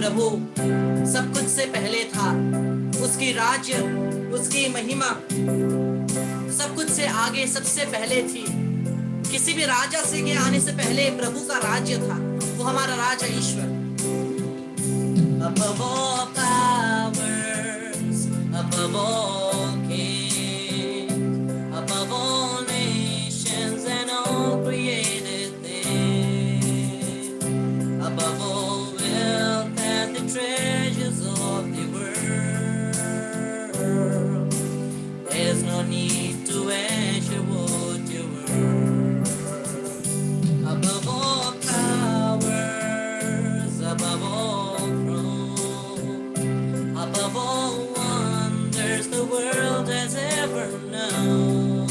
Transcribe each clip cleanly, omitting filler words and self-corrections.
प्रभु सब कुछ से पहले था। उसकी राज्य, उसकी महिमा सब कुछ से आगे सबसे पहले थी। किसी भी राजा से के आने से पहले प्रभु का राज्य था। वो हमारा राजा ईश्वर। Above all powers, above all kings, above all nations and all created things, above all wealth and the treasures of the world, there's no need to answer what you were. Above all powers, above all thrones, above all wonders the world has ever known,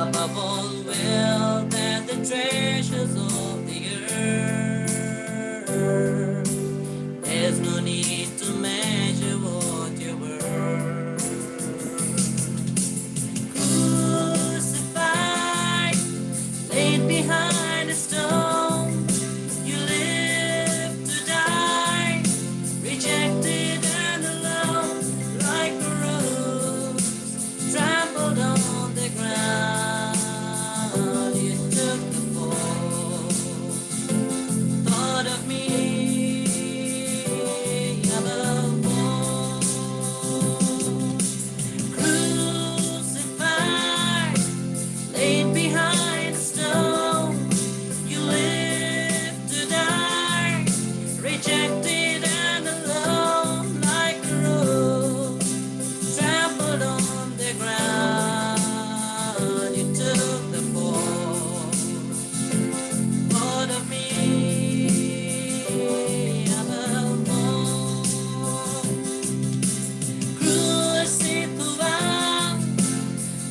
above all wealth and the treasures of the earth, there's no need to measure what you were. Crucified, laid behind a stone, you live to die, rejected and alone, like a rose trampled on the ground. You took the fall, thought of me above all. Crucified, laid behind a stone, you live to die, rejected and alone, like a rose trampled on the ground. You took the fall, thought of me above all. Crucified,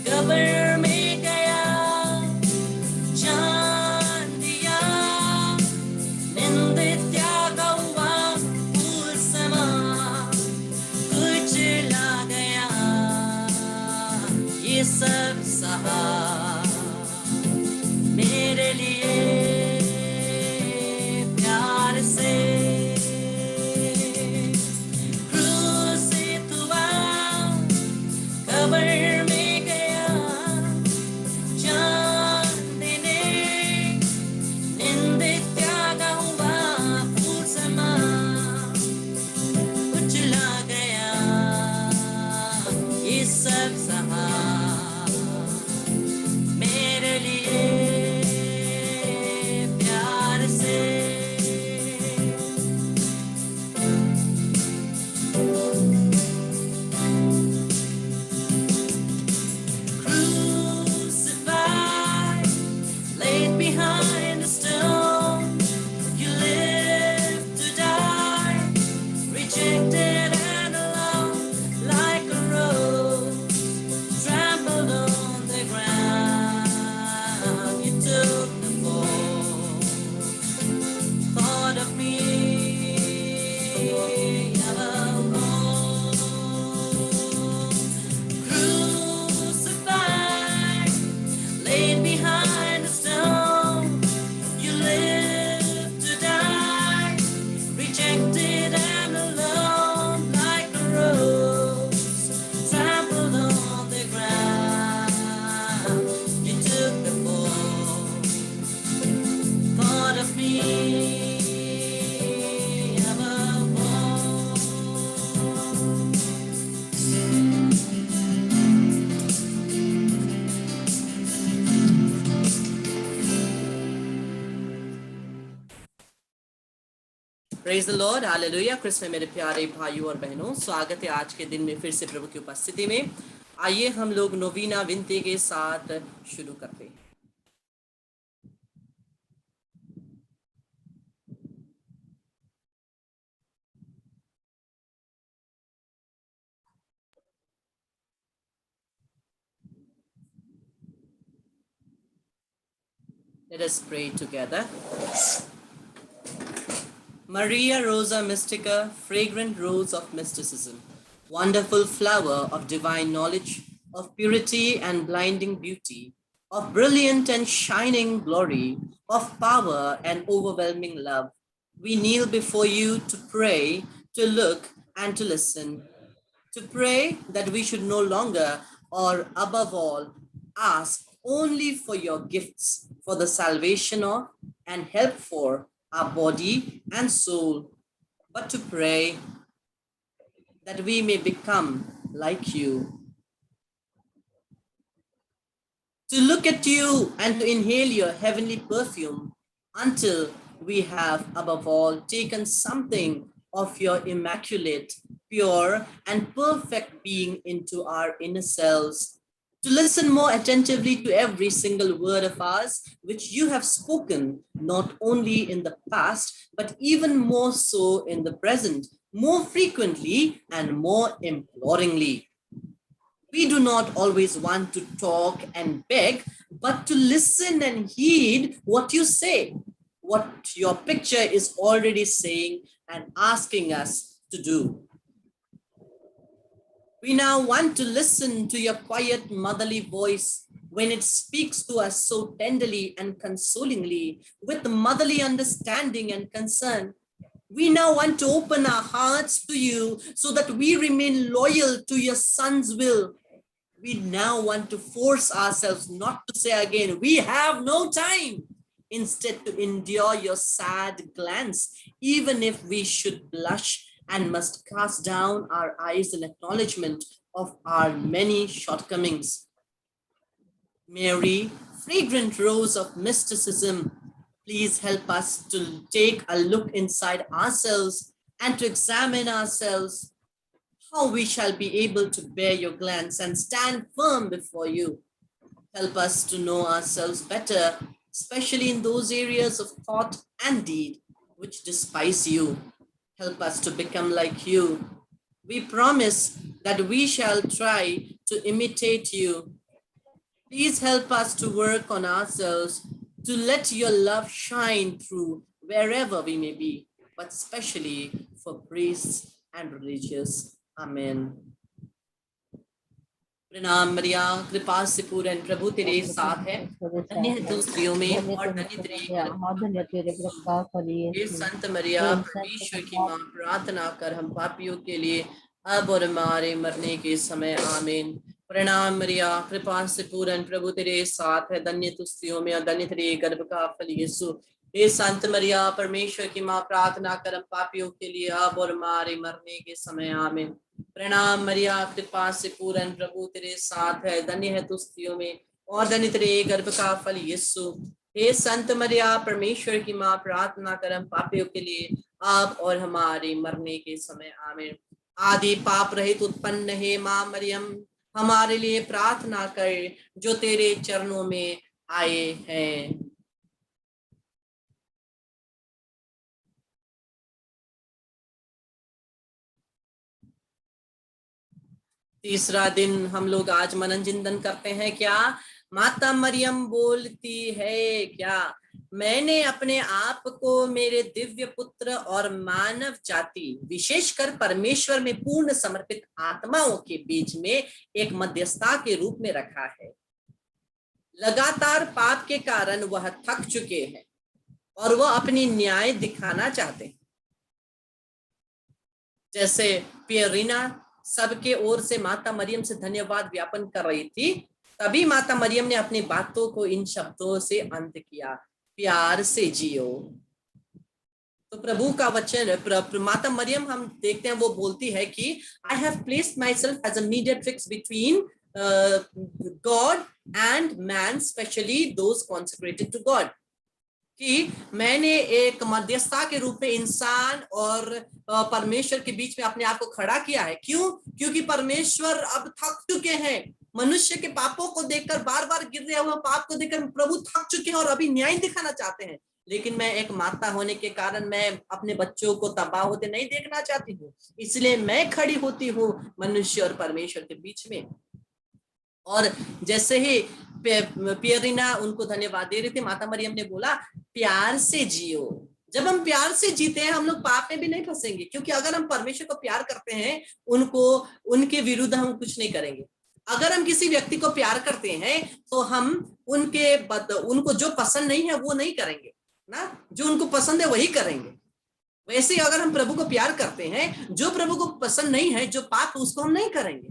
कब्र में गया, जान दिया, निंदित त्यागा हुआ, फूल समा कुचला गया, ये सब सहा मेरे लिए प्यार से। Crucified, कब्र में गया, जान देने, निंदित त्यागा हुआ, फूल समा कुचला गया, ये सब सहा मेरे लिए प्यार से। Crucified, laid behind a stone, you live to die, rejected and alone, like a rose trampled on the ground. You took the fall, thought of me above all. Crucified, laid behind a stone, you live to die, rejected and alone, like a rose trampled on the ground. You took the fall, thought of me above all. Praise the Lord, Hallelujah। Krishna में मेरे प्यारे भाइयों और बहनों, स्वागत है आज के दिन में फिर से प्रभु की उपस्थिति में। आइए हम लोग नोवीना विनती के साथ शुरू करते हैं। Let us pray together. Maria Rosa Mystica, fragrant rose of mysticism, wonderful flower of divine knowledge, of purity and blinding beauty, of brilliant and shining glory, of power and overwhelming love, We kneel before you to pray, to look, and to listen. To pray that we should no longer, or above all, ask only for your gifts for the salvation of and help for our body and soul, but to pray that we may become like you. To look at you and to inhale your heavenly perfume until we have, above all, taken something of your immaculate, pure, and perfect being into our inner selves. To listen more attentively to every single word of ours, which you have spoken, not only in the past, but even more so in the present, more frequently and more imploringly. We do not always want to talk and beg, but to listen and heed what you say, what your picture is already saying and asking us to do. We now want to listen to your quiet motherly voice when it speaks to us so tenderly and consolingly, with motherly understanding and concern. We now want to open our hearts to you so that we remain loyal to your Son's will. We now want to force ourselves not to say again, we have no time. Instead, to endure your sad glance, even if we should blush and must cast down our eyes in acknowledgement of our many shortcomings. Mary, fragrant rose of mysticism, please help us to take a look inside ourselves and to examine ourselves, how we shall be able to bear your glance and stand firm before you. Help us to know ourselves better, especially in those areas of thought and deed which despise you. Help us to become like you. We promise that we shall try to imitate you. Please help us to work on ourselves, to let your love shine through wherever we may be, but especially for priests and religious. Amen. प्रणाम मरिया, कृपा से पूर्ण प्रभु तेरे साथ है, धन्य है तू स्त्रियों में और धन्य तेरे हे संत मरिया, परमेश्वर की मां, प्रार्थना कर हम पापियों के लिए अब और हमारे मरने के समय। आमीन। प्रणाम मरिया, कृपा से पूर्ण प्रभु तेरे साथ है, धन्य तू स्त्रियों में और धन्य तेरे गर्भ का फल यीशु। हे संत मरिया, परमेश्वर की मां, प्रार्थना कर हम पापियों के लिए अब और हमारे मरने के समय। आमीन। प्रणाम मरिया, कृपा से पूर्ण प्रभु तेरे साथ है, धन्य है तू स्त्रियों में और धन्य तेरे गर्भ का फल यीशु। हे संत मरिया, परमेश्वर की मां, प्रार्थना कर हम पापियों के लिए अब और हमारे मरने के समय। आमीन। आदि पाप रहित उत्पन्न हे मां मरियम, हमारे लिए प्रार्थना कर जो तेरे चरणों में आए हैं। तीसरा दिन हम लोग आज मनन चिंतन करते हैं। क्या माता मरियम बोलती है, क्या मैंने अपने आप को मेरे दिव्य पुत्र और मानव जाति, विशेषकर परमेश्वर में पूर्ण समर्पित आत्माओं के बीच में एक मध्यस्थता के रूप में रखा है। लगातार पाप के कारण वह थक चुके हैं और वह अपनी न्याय दिखाना चाहते हैं। जैसे पियरीना सबके ओर से माता मरियम से धन्यवाद ज्ञापन कर रही थी, तभी माता मरियम ने अपनी बातों को इन शब्दों से अंत किया, प्यार से जियो। तो प्रभु का वचन, माता मरियम हम देखते हैं वो बोलती है कि I have placed myself as a mediator fix between God and man, specially those consecrated to God, कि मैंने एक मध्यस्थता के रूप में इंसान और परमेश्वर के बीच में अपने आप को खड़ा किया है। क्यों? क्योंकि परमेश्वर अब थक चुके हैं। मनुष्य के पापों को देखकर, बार बार गिर रहे हुए पाप को देखकर प्रभु थक चुके हैं और अभी न्याय दिखाना चाहते हैं। लेकिन मैं एक माता होने के कारण मैं अपने बच्चों को तबाह होते नहीं देखना चाहती हूँ, इसलिए मैं खड़ी होती हूँ मनुष्य और परमेश्वर के बीच में। और जैसे ही पियरीना उनको धन्यवाद दे रही थी, माता मरियम ने बोला प्यार से जियो। जब हम प्यार से जीते हैं, हम लोग पाप में भी नहीं फंसेंगे, क्योंकि अगर हम परमेश्वर को प्यार करते हैं, उनको, उनके विरुद्ध हम कुछ नहीं करेंगे। अगर हम किसी व्यक्ति को प्यार करते हैं तो हम उनको जो पसंद नहीं है वो नहीं करेंगे ना, जो उनको पसंद है वही करेंगे। वैसे अगर हम प्रभु को प्यार करते हैं, जो प्रभु को पसंद नहीं है, जो पाप, उसको हम नहीं करेंगे।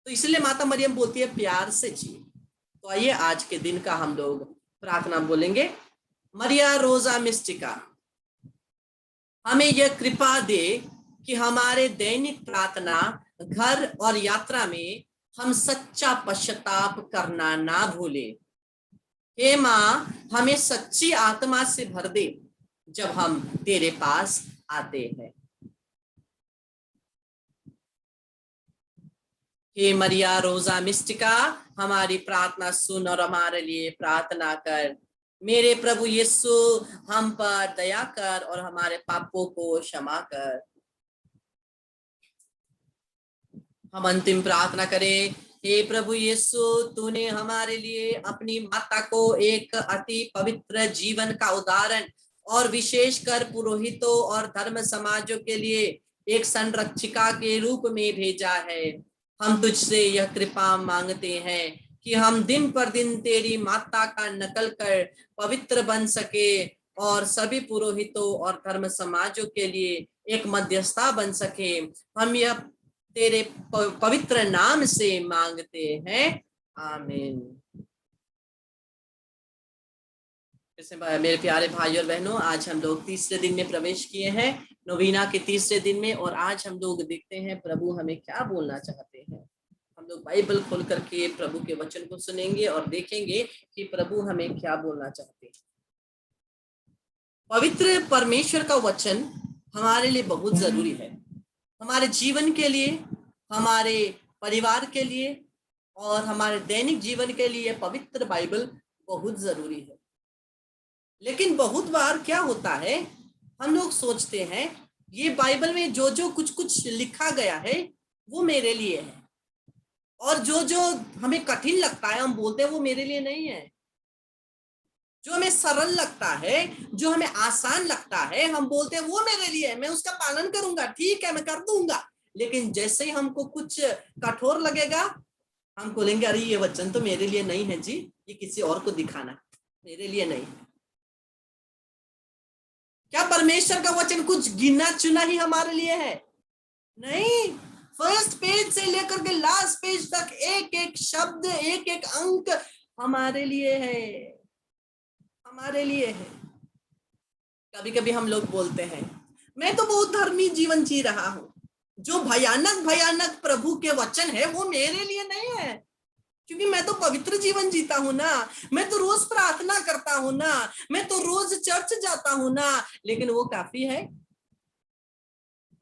तो इसलिए माता मरियम बोलती है प्यार से जिए। तो आइए आज के दिन का हम लोग प्रार्थना बोलेंगे। मरिया रोजा मिस्टिका, हमें यह कृपा दे कि हमारे दैनिक प्रार्थना, घर और यात्रा में हम सच्चा पश्चाताप करना ना भूले। हे माँ, हमें सच्ची आत्मा से भर दे जब हम तेरे पास आते हैं। हे मरिया रोजा मिस्टिका, हमारी प्रार्थना सुन और हमारे लिए प्रार्थना कर। मेरे प्रभु यीशु, हम पर दया कर और हमारे पापों को क्षमा कर। हम अंतिम प्रार्थना करें। हे प्रभु यीशु, तूने हमारे लिए अपनी माता को एक अति पवित्र जीवन का उदाहरण और विशेषकर पुरोहितों और धर्म समाजों के लिए एक संरक्षिका के रूप में भेजा है। हम तुझसे यह कृपा मांगते हैं कि हम दिन पर दिन तेरी माता का नकल कर पवित्र बन सके और सभी पुरोहितों और धर्म समाजों के लिए एक मध्यस्थता बन सके। हम यह तेरे पवित्र नाम से मांगते हैं, आमीन। मेरे प्यारे भाई और बहनों, आज हम लोग तीसरे दिन में प्रवेश किए हैं, नोवीना के तीसरे दिन में। और आज हम लोग देखते हैं प्रभु हमें क्या बोलना चाहते हैं। हम लोग बाइबल खोल करके प्रभु के वचन को सुनेंगे और देखेंगे कि प्रभु हमें क्या बोलना चाहते हैं। पवित्र परमेश्वर का वचन हमारे लिए बहुत जरूरी है, हमारे जीवन के लिए, हमारे परिवार के लिए और हमारे दैनिक जीवन के लिए पवित्र बाइबल बहुत जरूरी है। लेकिन बहुत बार क्या होता है, हम लोग सोचते हैं ये बाइबल में जो जो कुछ कुछ लिखा गया है वो मेरे लिए है, और जो जो हमें कठिन लगता है हम बोलते हैं वो मेरे लिए नहीं है। जो हमें सरल लगता है, जो हमें आसान लगता है, हम बोलते हैं वो मेरे लिए है, मैं उसका पालन करूंगा, ठीक है मैं कर दूंगा। लेकिन जैसे ही हमको कुछ कठोर लगेगा, हम बोलेंगे अरे ये वचन तो मेरे लिए नहीं है जी, ये किसी और को दिखाना, मेरे लिए नहीं है। क्या परमेश्वर का वचन कुछ गिना चुना ही हमारे लिए है? नहीं, फर्स्ट पेज से लेकर के लास्ट पेज तक एक एक शब्द, एक एक अंक हमारे लिए है, हमारे लिए है। कभी कभी हम लोग बोलते हैं मैं तो बहुत धर्मी जीवन जी रहा हूं, जो भयानक भयानक प्रभु के वचन है वो मेरे लिए नहीं है, क्योंकि मैं तो पवित्र जीवन जीता हूं ना, मैं तो रोज प्रार्थना करता हूं ना, मैं तो रोज चर्च जाता हूं ना। लेकिन वो काफी है?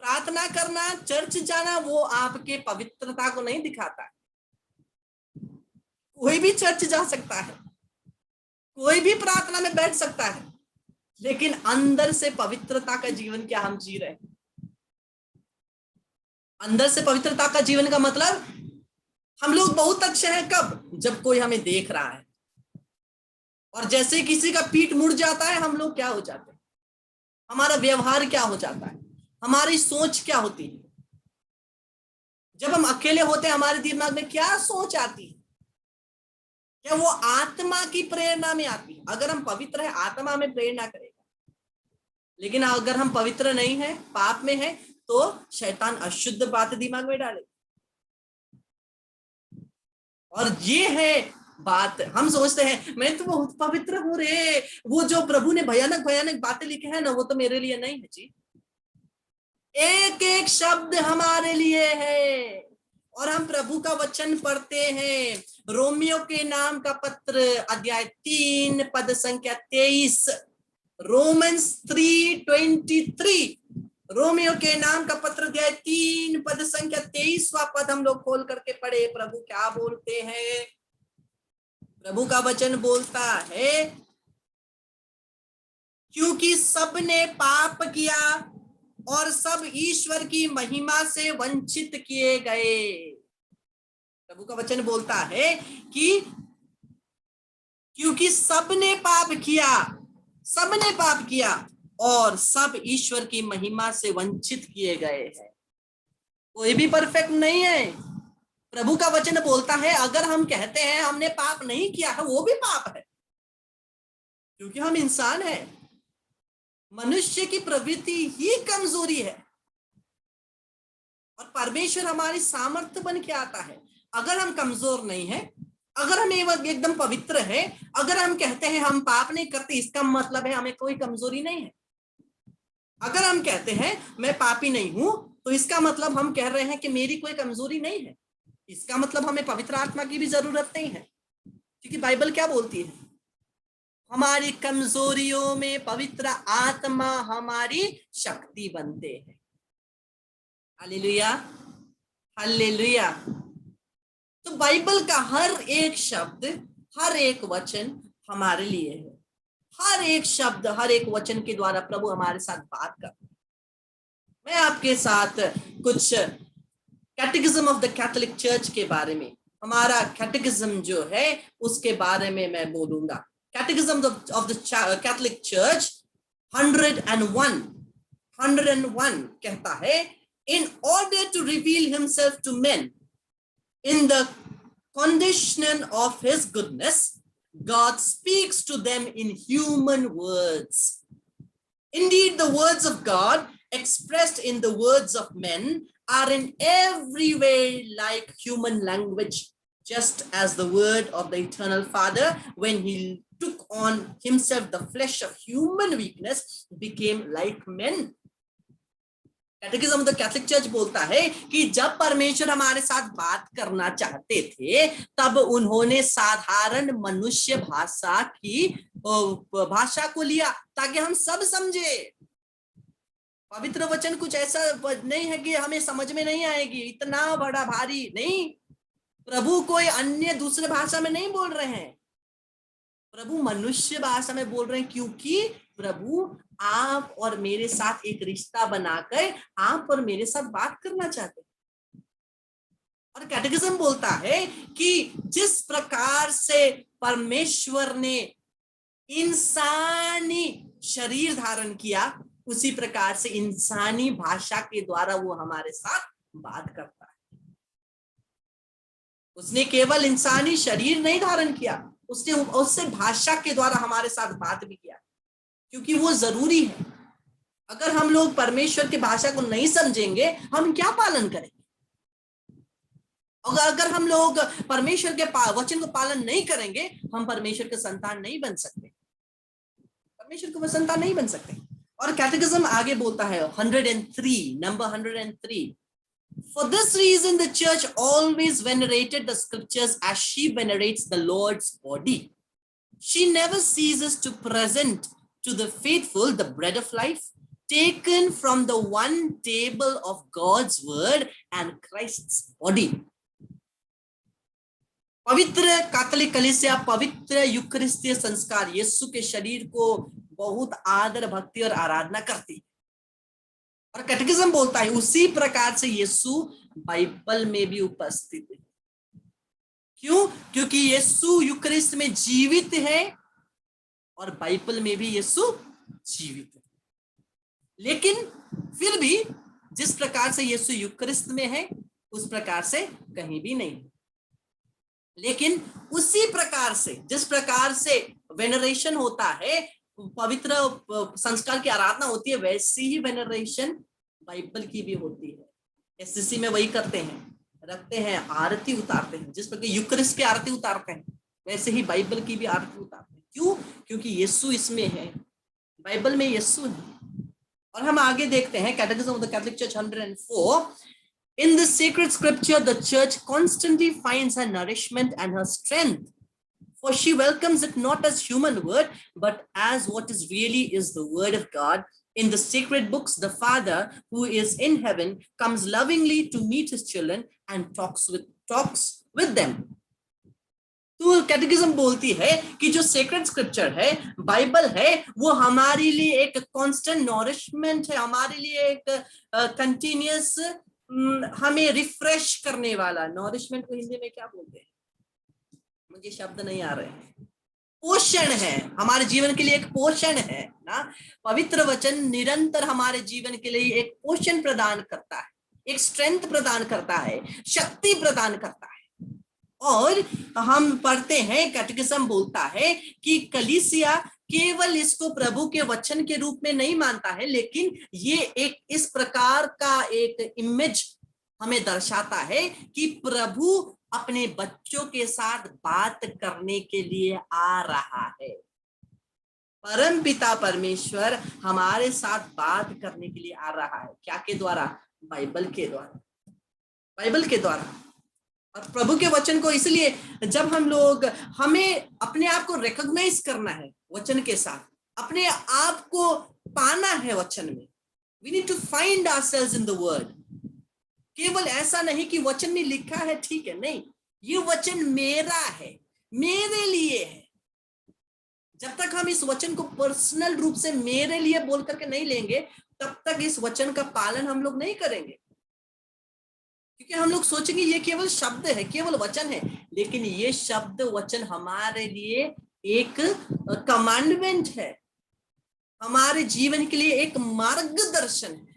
प्रार्थना करना, चर्च जाना वो आपके पवित्रता को नहीं दिखाता। कोई भी चर्च जा सकता है, कोई भी प्रार्थना में बैठ सकता है, लेकिन अंदर से पवित्रता का जीवन क्या हम जी रहे हैं? अंदर से पवित्रता का जीवन का मतलब हम लोग बहुत अच्छे हैं कब? जब कोई हमें देख रहा है, और जैसे किसी का पीठ मुड़ जाता है हम लोग क्या हो जाते हैं, हमारा व्यवहार क्या हो जाता है, हमारी सोच क्या होती है। जब हम अकेले होते हैं हमारे दिमाग में क्या सोच आती है? क्या वो आत्मा की प्रेरणा में आती है? अगर हम पवित्र है आत्मा में प्रेरणा करेगा, लेकिन अगर हम पवित्र नहीं है, पाप में है, तो शैतान अशुद्ध बात दिमाग में डालेगा। और ये है बात, हम सोचते हैं मैं तो बहुत पवित्र हूं रे, वो जो प्रभु ने भयानक भयानक बातें लिखे हैं ना वो तो मेरे लिए नहीं है जी। एक एक शब्द हमारे लिए है। और हम प्रभु का वचन पढ़ते हैं, रोमियो के नाम का पत्र अध्याय 3 पद संख्या 23, रोमन्स 3:23, रोमियो के नाम का पत्र अध्याय 3 पद संख्या 23वां पद हम लोग खोल करके पढ़े। प्रभु क्या बोलते हैं? प्रभु का वचन बोलता है क्योंकि सबने पाप किया और सब ईश्वर की महिमा से वंचित किए गए। प्रभु का वचन बोलता है कि क्योंकि सबने पाप किया, सबने पाप किया और सब ईश्वर की महिमा से वंचित किए गए हैं। कोई भी परफेक्ट नहीं है। प्रभु का वचन बोलता है अगर हम कहते हैं हमने पाप नहीं किया है, वो भी पाप है, क्योंकि हम इंसान हैं। मनुष्य की प्रवृत्ति ही कमजोरी है और परमेश्वर हमारी सामर्थ्य बन के आता है। अगर हम कमजोर नहीं है, अगर हम एकदम पवित्र है, अगर हम कहते हैं हम पाप नहीं करते, इसका मतलब है हमें कोई कमजोरी नहीं है। अगर हम कहते हैं मैं पापी नहीं हूं, तो इसका मतलब हम कह रहे हैं कि मेरी कोई कमजोरी नहीं है। इसका मतलब हमें पवित्र आत्मा की भी जरूरत नहीं है, क्योंकि बाइबल क्या बोलती है? हमारी कमजोरियों में पवित्र आत्मा हमारी शक्ति बनते हैं। Hallelujah, hallelujah. तो बाइबल का हर एक शब्द, हर एक वचन हमारे लिए है। हर एक शब्द, हर एक वचन के द्वारा प्रभु हमारे साथ बात करते हैं। मैं आपके साथ कुछ कैटेकिज्म ऑफ द कैथोलिक चर्च के बारे में, हमारा कैटेकिज्म जो है उसके बारे में मैं बोलूंगा। कैटेकिज्म ऑफ द कैथोलिक चर्च 101 कहता है, in order to reveal himself to men in the condition of his goodness, God speaks to them in human words. Indeed, the words of God expressed in the words of men are in every way like human language, just as the word of the eternal Father, when he took on himself the flesh of human weakness, became like men. Catechism of the Catholic church बोलता है कि जब परमेश्वर हमारे साथ बात करना चाहते थे, तब उन्होंने साधारण मनुष्य भाषा की भाषा को लिया ताकि हम सब समझे। पवित्र वचन कुछ ऐसा नहीं है कि हमें समझ में नहीं आएगी, इतना बड़ा भारी नहीं। प्रभु कोई अन्य दूसरे भाषा में नहीं बोल रहे हैं, प्रभु मनुष्य भाषा में बोल रहे हैं, क्योंकि प्रभु आप और मेरे साथ एक रिश्ता बनाकर आप और मेरे साथ बात करना चाहते हैं। और कैटेकिज्म बोलता है कि जिस प्रकार से परमेश्वर ने इंसानी शरीर धारण किया, उसी प्रकार से इंसानी भाषा के द्वारा वो हमारे साथ बात करता है। उसने केवल इंसानी शरीर नहीं धारण किया, उसने उससे भाषा के द्वारा हमारे साथ बात भी किया, क्योंकि वो जरूरी है। अगर हम लोग परमेश्वर की भाषा को नहीं समझेंगे, हम क्या पालन करेंगे? अगर हम लोग परमेश्वर के वचन को पालन नहीं करेंगे, हम परमेश्वर के संतान नहीं बन सकते, परमेश्वर के संतान नहीं बन सकते। और कैटेकिज्म आगे बोलता है 103, number 103, For this reason, the church always venerated the scriptures as she venerates the Lord's body. She never ceases to present to the faithful the bread of life, taken from the one table of God's word and Christ's body. पवित्र Catholic कलीसिया पवित्र यूकरिस्तीय संस्कार यीशु के शरीर को बहुत आदर, भक्ति और आराधना करती है। और कैटेकिज्म बोलता है उसी प्रकार से यीशु बाइबल में भी उपस्थित है। क्यों? क्योंकि यीशु यूकरिस्त में जीवित है और बाइबल में भी यीशु जीवित है। लेकिन फिर भी जिस प्रकार से यीशु यूकरिस्त में है, उस प्रकार से कहीं भी नहीं। लेकिन उसी प्रकार से, जिस प्रकार से वेनरेशन होता है, पवित्र संस्कार की आराधना होती है, वैसी ही वेनरेशन बाइबल की भी होती है। एससीसी में वही करते हैं, रखते हैं, आरती उतारते हैं। जिस प्रकार यूकरिस्ट की आरती उतारते हैं, वैसे ही बाइबल की भी आरती उतारते हैं। क्यों? क्योंकि यीशु इसमें है, बाइबल में यीशु है। और हम आगे देखते हैं catechism of the Catholic church 104, In the sacred scripture, the church constantly finds her nourishment and her strength, for she welcomes it not as human word, but as what is really is the word of God. In the sacred books, the Father who is in heaven comes lovingly to meet his children and talks with them. तो कैटेकिज्म बोलती है कि जो sacred scripture है, Bible है, वो हमारे लिए एक कांस्टेंट नॉरिशमेंट है, हमारे लिए एक कंटिन्यूअस, हमें रिफ्रेश करने वाला। नॉरिशमेंट को हिंदी में क्या बोलते हैं, मुझे शब्द नहीं आ रहे हैं। पोषण है, हमारे जीवन के लिए एक पोषण है ना। पवित्र वचन निरंतर हमारे जीवन के लिए एक पोषण प्रदान करता है, एक स्ट्रेंथ प्रदान करता है, शक्ति प्रदान करता है। और हम पढ़ते हैं, कैटेकिज्म बोलता है कि कलीसिया केवल इसको प्रभु के वचन के रूप में नहीं मानता है, लेकिन ये एक इस प्रकार का एक इमेज हमें दर्शाता है कि प्रभु अपने बच्चों के साथ बात करने के लिए आ रहा है। परम पिता परमेश्वर हमारे साथ बात करने के लिए आ रहा है। क्या के द्वारा? बाइबल के द्वारा, बाइबल के द्वारा। और प्रभु के वचन को, इसलिए जब हम लोग, हमें अपने आप को रिकॉग्नाइज करना है वचन के साथ, अपने आप को पाना है वचन में। We need to find ourselves in the word. केवल ऐसा नहीं कि वचन में लिखा है, ठीक है, नहीं, ये वचन मेरा है, मेरे लिए है। जब तक हम इस वचन को पर्सनल रूप से मेरे लिए बोल करके नहीं लेंगे, तब तक इस वचन का पालन हम लोग नहीं करेंगे। क्योंकि हम लोग सोचेंगे ये केवल शब्द है, केवल वचन है, लेकिन ये शब्द वचन हमारे लिए एक कमांडमेंट है, हमारे जीवन के लिए एक मार्गदर्शन है।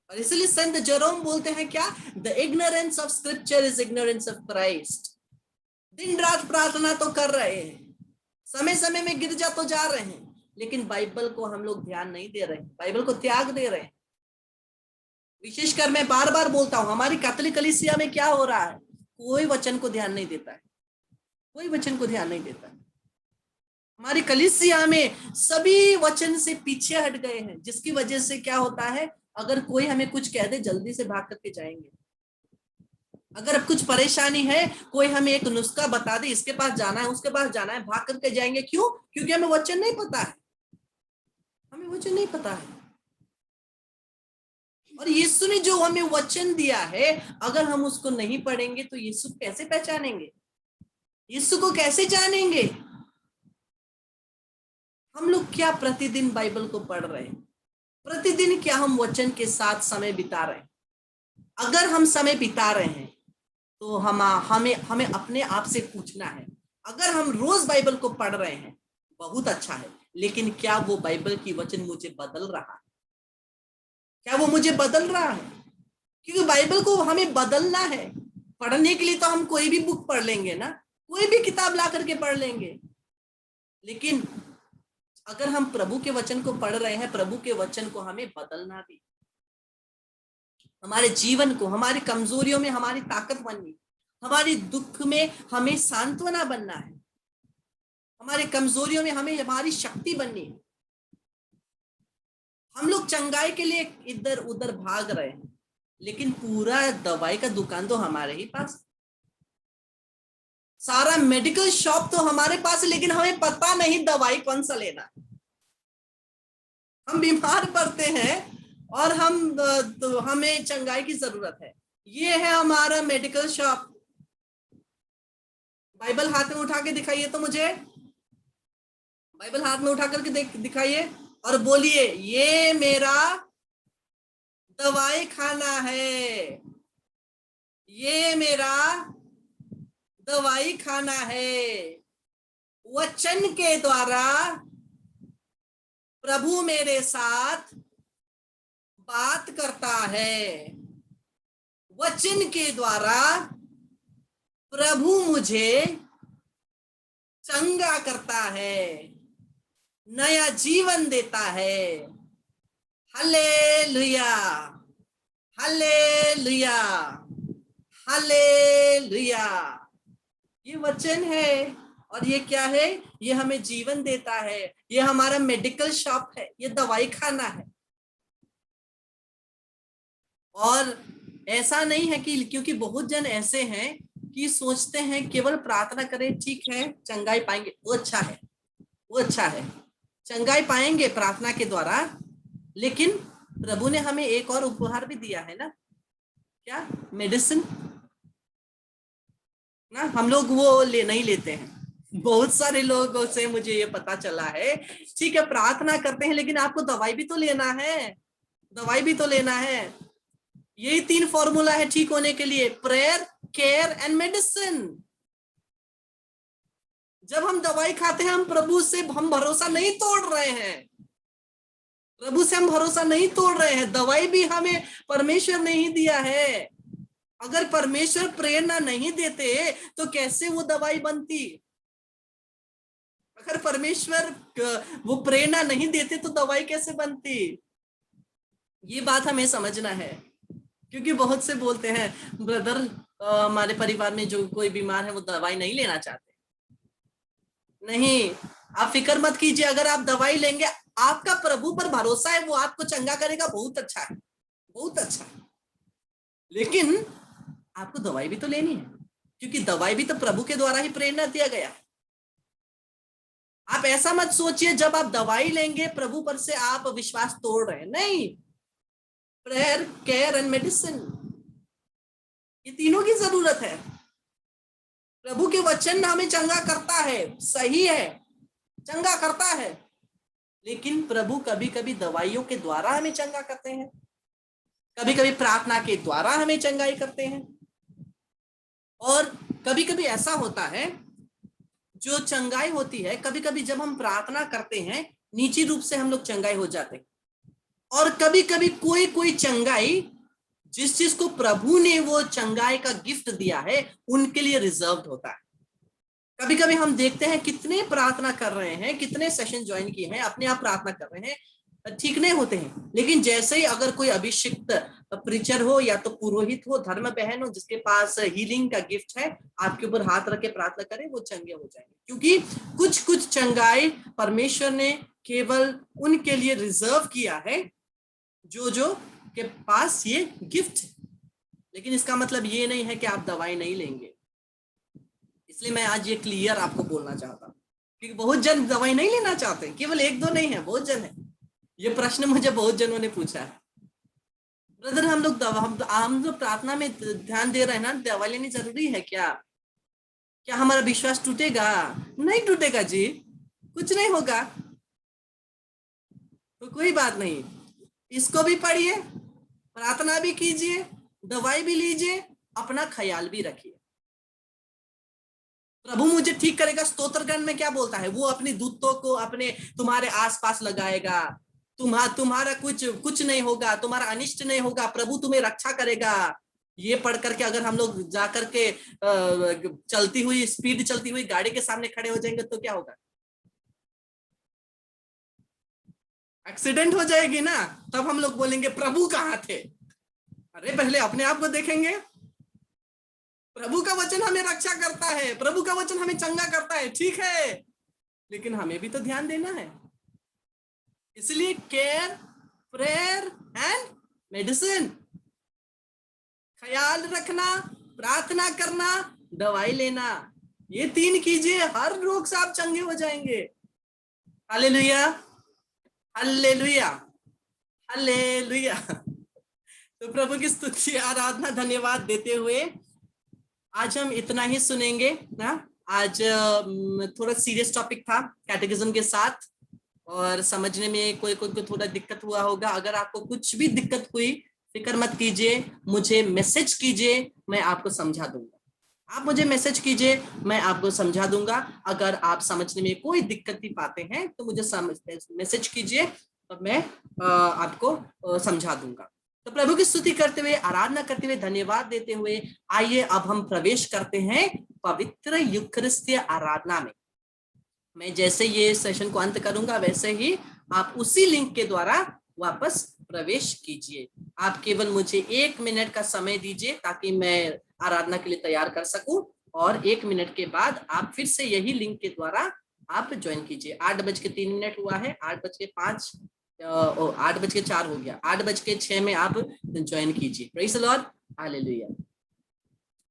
और इसलिए संत जेरोम बोलते हैं क्या? The ignorance of scripture is ignorance of Christ. दिन रात प्रार्थना तो कर रहे हैं, समय समय में गिरजा तो जा रहे हैं, लेकिन बाइबल को हम लोग ध्यान नहीं दे रहे, बाइबल को त्याग दे रहे हैं। विशेषकर मैं बार बार बोलता हूं, हमारी कैथोलिक कलीसिया में क्या हो रहा है? कोई वचन को ध्यान नहीं देता है, कोई वचन को ध्यान नहीं देता है। हमारी कलीसिया में सभी वचन से पीछे हट गए हैं, जिसकी वजह से क्या होता है, अगर कोई हमें कुछ कह दे जल्दी से भाग करके जाएंगे। अगर कुछ परेशानी है, कोई हमें एक नुस्खा बता दे, इसके पास जाना है, उसके पास जाना है, भाग करके जाएंगे। क्यों? क्योंकि हमें वचन नहीं पता है, हमें वचन नहीं पता है। और यीशु ने जो हमें वचन दिया है, अगर हम उसको नहीं पढ़ेंगे तो यीशु कैसे पहचानेंगे? यीशु को कैसे जानेंगे? हम लोग क्या प्रतिदिन बाइबल को पढ़ रहे हैं? प्रतिदिन क्या हम वचन के साथ समय बिता रहे हैं? अगर हम समय बिता रहे हैं तो हमें अपने आप से पूछना है, अगर हम रोज बाइबल को पढ़ रहे हैं, बहुत अच्छा है, लेकिन क्या वो बाइबल की वचन मुझे बदल रहा है? क्या वो मुझे बदल रहा है? क्योंकि बाइबल को हमें बदलना है। पढ़ने के लिए तो हम कोई भी बुक पढ़ लेंगे ना, कोई भी किताब ला करके पढ़ लेंगे, लेकिन अगर हम प्रभु के वचन को पढ़ रहे हैं, प्रभु के वचन को हमें बदलना भी, हमारे जीवन को, हमारी कमजोरियों में हमारी ताकत बननी, हमारी दुख में हमें सांत्वना बनना है, हमारे कमजोरियों में हमें हमारी शक्ति बननी है। हम लोग चंगाई के लिए इधर उधर भाग रहे हैं, लेकिन पूरा दवाई का दुकान तो हमारे ही पास, सारा मेडिकल शॉप तो हमारे पास है, लेकिन हमें पता नहीं दवाई कौन सा लेना है। हम बीमार पड़ते हैं और तो हमें चंगाई की जरूरत है। ये है हमारा मेडिकल शॉप। बाइबल हाथ में उठा के दिखाइए तो मुझे, बाइबल हाथ में उठा करके दिखाइए और बोलिए, ये मेरा दवाई खाना है, ये मेरा दवाई खाना है। वचन के द्वारा प्रभु मेरे साथ बात करता है, वचन के द्वारा प्रभु मुझे चंगा करता है, नया जीवन देता है। Hallelujah, hallelujah, hallelujah. ये वचन है, और ये क्या है? ये हमें जीवन देता है, ये हमारा मेडिकल शॉप है, ये दवाई खाना है। और ऐसा नहीं है कि, क्योंकि बहुत जन ऐसे हैं कि सोचते हैं केवल प्रार्थना करें, ठीक है, चंगाई पाएंगे, वो अच्छा है, वो अच्छा है, चंगाई पाएंगे प्रार्थना के द्वारा। लेकिन प्रभु ने हमें एक और उपहार भी दिया है ना, क्या? मेडिसिन ना। हम लोग वो नहीं लेते हैं। बहुत सारे लोगों से मुझे ये पता चला है, ठीक है, प्रार्थना करते हैं, लेकिन आपको दवाई भी तो लेना है, दवाई भी तो लेना है। यही 3 फॉर्मूला है ठीक होने के लिए: प्रेयर, केयर एंड मेडिसिन। जब हम दवाई खाते हैं, हम प्रभु से हम भरोसा नहीं तोड़ रहे हैं, प्रभु से हम भरोसा नहीं तोड़ रहे हैं। दवाई भी हमें परमेश्वर ने ही दिया है। अगर परमेश्वर प्रेरणा नहीं देते तो कैसे वो दवाई बनती? अगर परमेश्वर वो प्रेरणा नहीं देते तो दवाई कैसे बनती? ये बात हमें समझना है, क्योंकि बहुत से बोलते हैं ब्रदर हमारे परिवार में जो कोई बीमार है वो दवाई नहीं लेना चाहते। नहीं, आप फिक्र मत कीजिए, अगर आप दवाई लेंगे, आपका प्रभु पर भरोसा है, वो आपको चंगा करेगा, बहुत अच्छा है, बहुत अच्छा है। लेकिन आपको दवाई भी तो लेनी है, क्योंकि दवाई भी तो प्रभु के द्वारा ही प्रेरणा दिया गया है। आप ऐसा मत सोचिए जब आप दवाई लेंगे प्रभु पर से आप विश्वास तोड़ रहे हैं, नहीं। प्रेयर, केयर एंड मेडिसिन, ये तीनों की जरूरत है। प्रभु के वचन हमें चंगा करता है, सही है, चंगा करता है, लेकिन प्रभु कभी कभी दवाइयों के द्वारा हमें चंगा करते हैं, कभी कभी प्रार्थना के द्वारा हमें चंगाई करते हैं। और कभी कभी ऐसा होता है, जो चंगाई होती है, कभी कभी जब हम प्रार्थना करते हैं निजी रूप से हम लोग चंगाई हो जाते हैं, और कभी कभी कोई कोई चंगाई जिस चीज को प्रभु ने वो चंगाई का गिफ्ट दिया है उनके लिए रिजर्व्ड होता है। कभी कभी हम देखते हैं कितने प्रार्थना कर रहे हैं, कितने सेशन ज्वाइन किए हैं, अपने आप प्रार्थना कर रहे हैं, ठीक नहीं होते हैं, लेकिन जैसे ही अगर कोई अभिषिक्त प्रीचर हो या तो पुरोहित हो, धर्म बहन हो, जिसके पास हीलिंग का गिफ्ट है, आपके ऊपर हाथ रख के प्रार्थना करें, वो चंगे हो जाएंगे। क्योंकि कुछ कुछ चंगाई परमेश्वर ने केवल उनके लिए रिजर्व किया है जो जो के पास ये गिफ्ट है। लेकिन इसका मतलब ये नहीं है कि आप दवाई नहीं लेंगे। इसलिए मैं आज ये क्लियर आपको बोलना चाहता हूँ, क्योंकि बहुत जन दवाई नहीं लेना चाहते, केवल एक दो नहीं है, बहुत जन है। ये प्रश्न मुझे बहुत जनों ने पूछा है, ब्रदर हम लोग हम लोग प्रार्थना में ध्यान दे रहे हैं ना, दवाई लेनी जरूरी है क्या? क्या हमारा विश्वास टूटेगा? नहीं टूटेगा जी, कुछ नहीं होगा, तो कोई बात नहीं। इसको भी पढ़िए, प्रार्थना भी कीजिए, दवाई भी लीजिए, अपना ख्याल भी रखिए। प्रभु मुझे ठीक करेगा, स्तोत्रगण में क्या बोलता है? वो अपने दूतों को अपने तुम्हारे आसपास लगाएगा, तुम्हारा कुछ नहीं होगा, तुम्हारा अनिष्ट नहीं होगा, प्रभु तुम्हें रक्षा करेगा। ये पढ़ करके अगर हम लोग जाकर के चलती हुई गाड़ी के सामने खड़े हो जाएंगे तो क्या होगा? एक्सीडेंट हो जाएगी ना, तब हम लोग बोलेंगे प्रभु कहाँ थे। अरे पहले अपने आप को देखेंगे। प्रभु का वचन हमें रक्षा करता है, प्रभु का वचन हमें चंगा करता है, ठीक है, लेकिन हमें भी तो ध्यान देना है। इसलिए केयर, प्रेयर एंड मेडिसिन, ख्याल रखना, प्रार्थना करना, दवाई लेना, ये तीन कीजिए, हर रोग से आप चंगे हो जाएंगे। Hallelujah, hallelujah, hallelujah. तो प्रभु की स्तुति, आराधना, धन्यवाद देते हुए आज हम इतना ही सुनेंगे ना। आज थोड़ा सीरियस टॉपिक था कैटेकिज्म के साथ, और समझने में कोई को थोड़ा दिक्कत हुआ होगा। अगर आपको कुछ भी दिक्कत हुई, फिक्र मत कीजिए, मुझे मैसेज कीजिए, मैं आपको समझा दूंगा। आप मुझे मैसेज कीजिए, मैं आपको समझा दूंगा। अगर आप समझने में कोई दिक्कत ही पाते हैं तो मुझे मैसेज कीजिए, तो मैं आपको समझा दूंगा। तो प्रभु की स्तुति करते हुए, आराधना करते हुए, धन्यवाद देते हुए, आइए अब हम प्रवेश करते हैं पवित्र यूखरिस्तीय आराधना में। मैं जैसे ये सेशन को अंत करूंगा वैसे ही आप उसी लिंक के द्वारा वापस प्रवेश कीजिए। आप केवल मुझे 1 मिनट का समय दीजिए ताकि मैं आराधना के लिए तैयार कर सकूं, और 1 मिनट के बाद आप फिर से यही लिंक के द्वारा आप ज्वाइन कीजिए। 8:03 हुआ है, 8:05, 8:04 हो गया, 8:06 में आप ज्वाइन कीजिए। Praise the Lord, hallelujah.